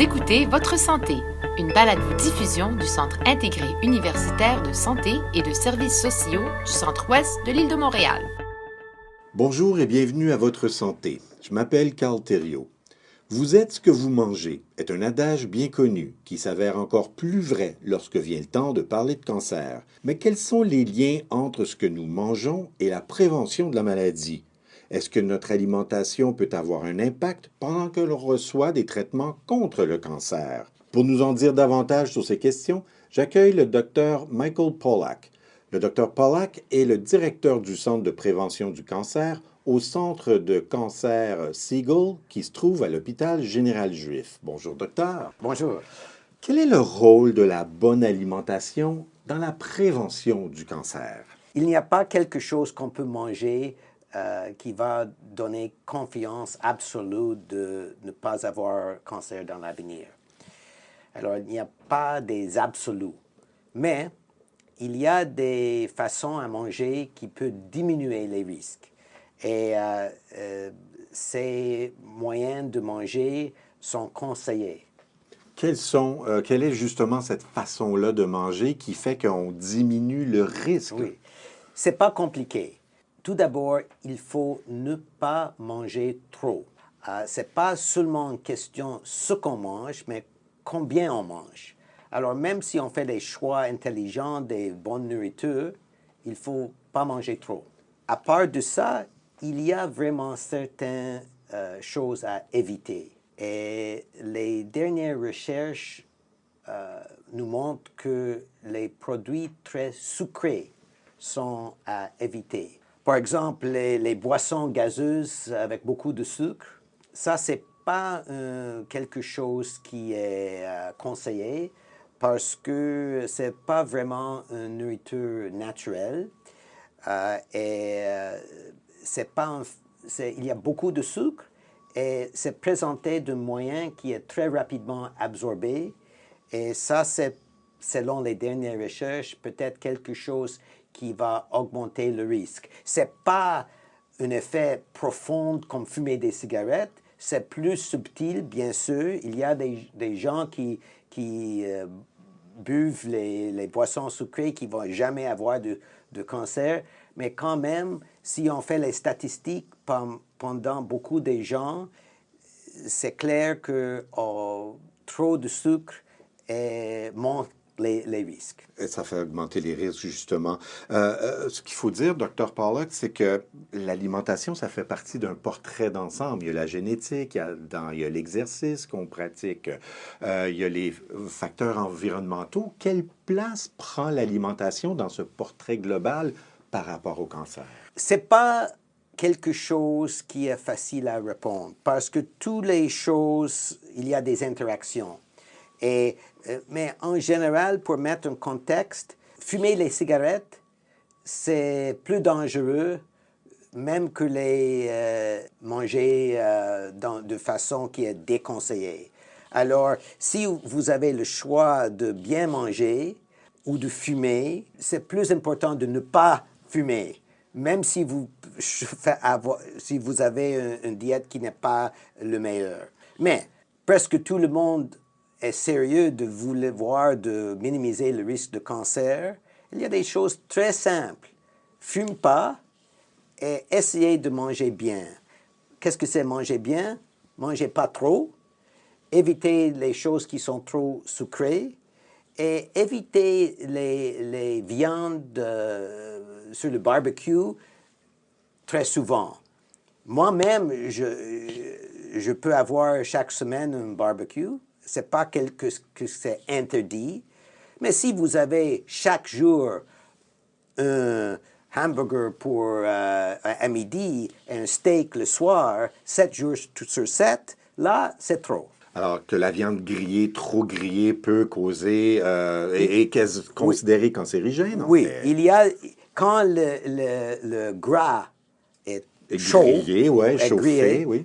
écoutez Votre Santé, une balado-diffusion du Centre intégré universitaire de santé et de services sociaux du Centre-Ouest de l'île de Montréal. Bonjour et bienvenue à Votre Santé. Je m'appelle Carl Thériault. Vous êtes ce que vous mangez est un adage bien connu qui s'avère encore plus vrai lorsque vient le temps de parler de cancer. Mais quels sont les liens entre ce que nous mangeons et la prévention de la maladie? Est-ce que notre alimentation peut avoir un impact pendant que l'on reçoit des traitements contre le cancer? Pour nous en dire davantage sur ces questions, j'accueille le Dr Michael Pollack. Le Dr Pollack est le directeur du Centre de prévention du cancer au Centre de cancer Segal qui se trouve à l'hôpital général juif. Bonjour, docteur. Bonjour. Quel est le rôle de la bonne alimentation dans la prévention du cancer? Il n'y a pas quelque chose qu'on peut manger qui va donner confiance absolue de ne pas avoir cancer dans l'avenir. Alors, il n'y a pas des absolus, mais il y a des façons à manger qui peuvent diminuer les risques. Et ces moyens de manger sont conseillés. Quelle est justement cette façon-là de manger qui fait qu'on diminue le risque? Oui, c'est pas compliqué. Tout d'abord, il faut ne pas manger trop. C'est pas seulement une question de ce qu'on mange, mais combien on mange. Alors, même si on fait des choix intelligents, des bonnes nourritures, il ne faut pas manger trop. À part de ça, il y a vraiment certaines choses à éviter. Et les dernières recherches nous montrent que les produits très sucrés sont à éviter. Par exemple, les boissons gazeuses avec beaucoup de sucre, ça, ce n'est pas quelque chose qui est conseillé parce que ce n'est pas vraiment une nourriture naturelle. Il y a beaucoup de sucre et c'est présenté d'un moyen qui est très rapidement absorbé. Et ça, c'est, selon les dernières recherches, peut-être quelque chose qui va augmenter le risque. Ce n'est pas un effet profond comme fumer des cigarettes, c'est plus subtil, bien sûr. Il y a des gens qui buvent les boissons sucrées qui ne vont jamais avoir de cancer, mais quand même, si on fait les statistiques pendant beaucoup de gens, c'est clair que trop de sucre monte les risques. Et ça fait augmenter les risques, justement. Ce qu'il faut dire, Dr Pollack, c'est que l'alimentation, ça fait partie d'un portrait d'ensemble. Il y a la génétique, il y a l'exercice qu'on pratique, il y a les facteurs environnementaux. Quelle place prend l'alimentation dans ce portrait global par rapport au cancer? C'est pas quelque chose qui est facile à répondre parce que toutes les choses, il y a des interactions. Mais en général, pour mettre un contexte, fumer les cigarettes, c'est plus dangereux même que les manger de façon qui est déconseillée. Alors, si vous avez le choix de bien manger ou de fumer, c'est plus important de ne pas fumer, même si vous avez une diète qui n'est pas le meilleur. Mais presque tout le monde est sérieux de vouloir de minimiser le risque de cancer. Il y a des choses très simples. Fume pas et essayez de manger bien. Qu'est-ce que c'est manger bien? Mangez pas trop. Évitez les choses qui sont trop sucrées et évitez les viandes sur le barbecue très souvent. Moi-même, je peux avoir chaque semaine un barbecue. Ce n'est pas que c'est interdit. Mais si vous avez chaque jour un hamburger à midi et un steak le soir, 7 jours sur 7, là, c'est trop. Alors que la viande grillée, trop grillée, peut causer et considérée cancérigène. Oui, quand le gras est chaud, grillé, chauffé, grillé, oui.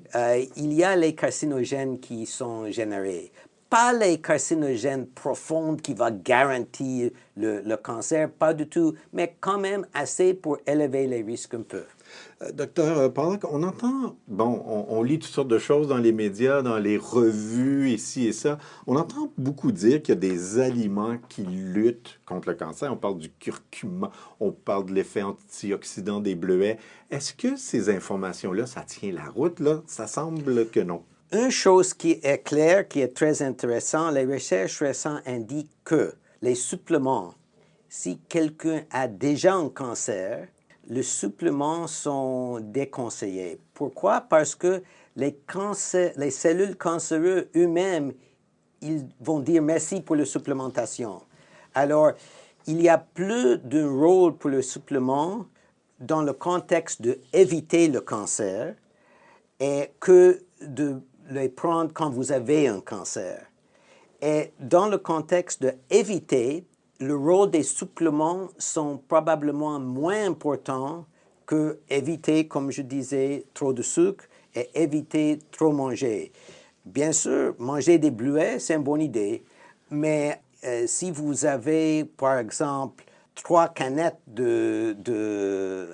il y a les carcinogènes qui sont générés. pas les carcinogènes profonds qui vont garantir le cancer, pas du tout, mais quand même assez pour élever les risques un peu. Docteur Pollack, on entend, bon, on lit toutes sortes de choses dans les médias, dans les revues, ici et ça. On entend beaucoup dire qu'il y a des aliments qui luttent contre le cancer. On parle du curcuma, on parle de l'effet antioxydant des bleuets. Est-ce que ces informations-là, ça tient la route, là? Ça semble que non. Une chose qui est claire, qui est très intéressante, les recherches récentes indiquent que les suppléments, si quelqu'un a déjà un cancer, les suppléments sont déconseillés. Pourquoi? Parce que les cellules cancéreuses eux-mêmes, ils vont dire merci pour la supplémentation. Alors, il y a plus d'un rôle pour le supplément dans le contexte d'éviter le cancer et que de les prendre quand vous avez un cancer. Et dans le contexte d'éviter, le rôle des suppléments sont probablement moins importants que éviter, comme je disais, trop de sucre et éviter trop manger. Bien sûr, manger des bleuets, c'est une bonne idée, mais si vous avez, par exemple, 3 canettes des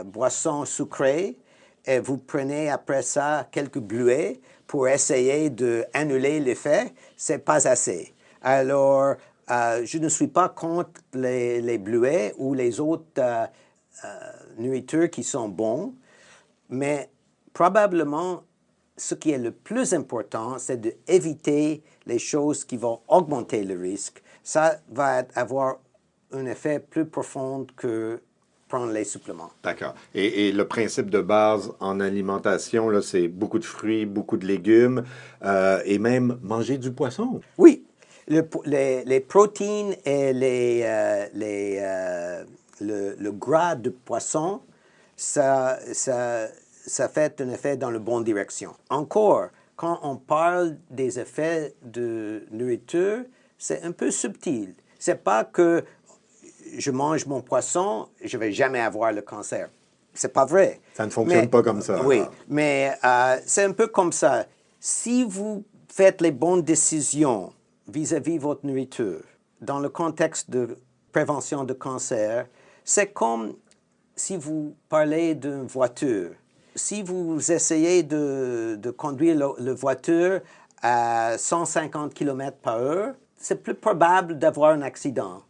boissons sucrées, et vous prenez après ça quelques bleuets pour essayer d'annuler l'effet, c'est pas assez. Alors, je ne suis pas contre les bleuets ou les autres nourritures qui sont bons, mais probablement, ce qui est le plus important, c'est d'éviter les choses qui vont augmenter le risque. Ça va avoir un effet plus profond que prendre les suppléments. D'accord. Et le principe de base en alimentation, là, c'est beaucoup de fruits, beaucoup de légumes et même manger du poisson. Oui, les protéines et le gras de poisson, ça fait un effet dans la bonne direction. Encore, quand on parle des effets de nourriture, c'est un peu subtil. C'est pas que je mange mon poisson, je vais jamais avoir le cancer. C'est pas vrai. Ça ne fonctionne pas comme ça. Oui, mais c'est un peu comme ça. Si vous faites les bonnes décisions vis-à-vis de votre nourriture, dans le contexte de prévention de cancer, c'est comme si vous parlez d'une voiture. Si vous essayez de conduire la voiture à 150 km/h, c'est plus probable d'avoir un accident.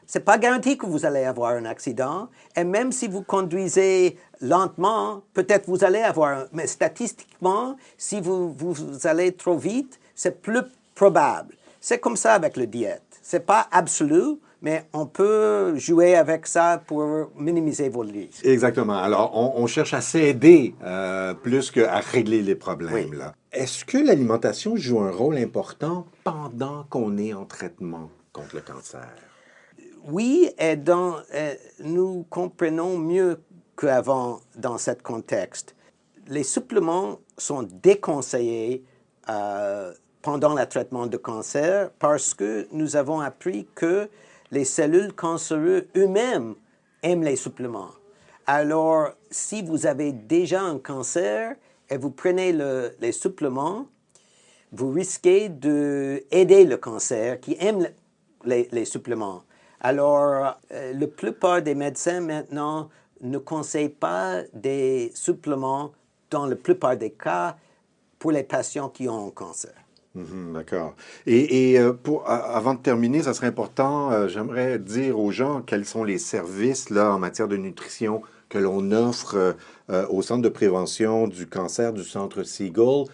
Ce n'est pas garanti que vous allez avoir un accident. Et même si vous conduisez lentement, peut-être vous allez avoir un... Mais statistiquement, si vous allez trop vite, c'est plus probable. C'est comme ça avec la diète. Ce n'est pas absolu, mais on peut jouer avec ça pour minimiser vos risques. Exactement. Alors, on cherche à s'aider plus qu'à régler les problèmes. Oui. Là. Est-ce que l'alimentation joue un rôle important pendant qu'on est en traitement contre le cancer? Oui, et nous comprenons mieux qu'avant dans ce contexte. Les suppléments sont déconseillés pendant le traitement de cancer parce que nous avons appris que les cellules cancéreuses eux-mêmes aiment les suppléments. Alors, si vous avez déjà un cancer et vous prenez les suppléments, vous risquez d'aider le cancer qui aime les suppléments. Alors, la plupart des médecins maintenant ne conseillent pas des suppléments dans la plupart des cas pour les patients qui ont un cancer. D'accord. Et avant de terminer, ça serait important, j'aimerais dire aux gens quels sont les services là, en matière de nutrition que l'on offre au Centre de prévention du cancer du Centre Seagull.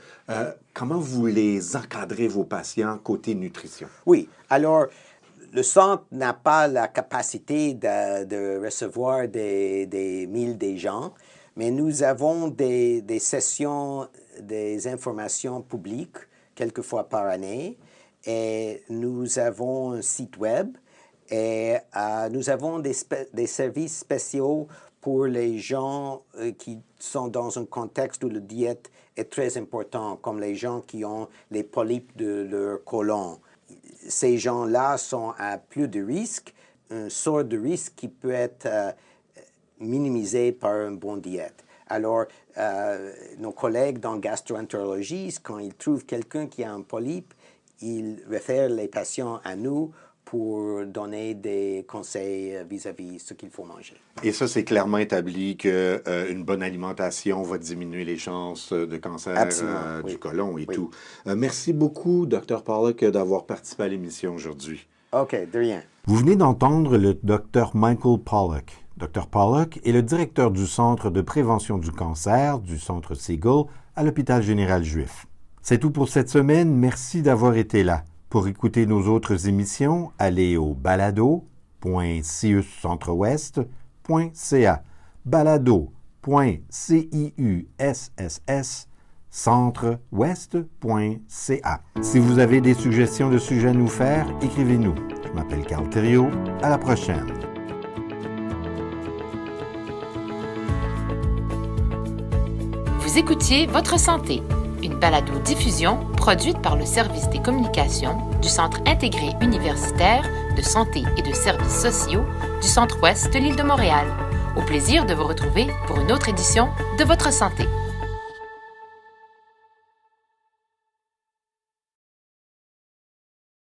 Comment vous les encadrez, vos patients, côté nutrition? Oui. Alors, le centre n'a pas la capacité de recevoir des milles des gens, mais nous avons des sessions, des informations publiques quelques fois par année, et nous avons un site web, et nous avons des services spéciaux pour les gens qui sont dans un contexte où la diète est très importante, comme les gens qui ont les polypes de leur côlon. Ces gens-là sont à plus de risque, une sorte de risque qui peut être minimisé par une bonne diète. Alors, nos collègues dans gastroentérologie, quand ils trouvent quelqu'un qui a un polype, ils réfèrent les patients à nous pour donner des conseils vis-à-vis ce qu'il faut manger. Et ça, c'est clairement établi qu'une bonne alimentation va diminuer les chances de cancer du côlon et tout. Merci beaucoup, Dr. Pollack, d'avoir participé à l'émission aujourd'hui. OK, de rien. Vous venez d'entendre le Dr. Michael Pollack. Dr. Pollack est le directeur du Centre de prévention du cancer du Centre Segal à l'Hôpital général juif. C'est tout pour cette semaine. Merci d'avoir été là. Pour écouter nos autres émissions, allez au balado.ciuscentreouest.ca balado.ciuscentre-ouest.ca. Si vous avez des suggestions de sujets à nous faire, écrivez-nous. Je m'appelle Carl Thériault. À la prochaine. Vous écoutiez Votre santé, une balado-diffusion produite par le service des communications du Centre intégré universitaire de santé et de services sociaux du Centre-Ouest de l'île de Montréal. Au plaisir de vous retrouver pour une autre édition de Votre santé.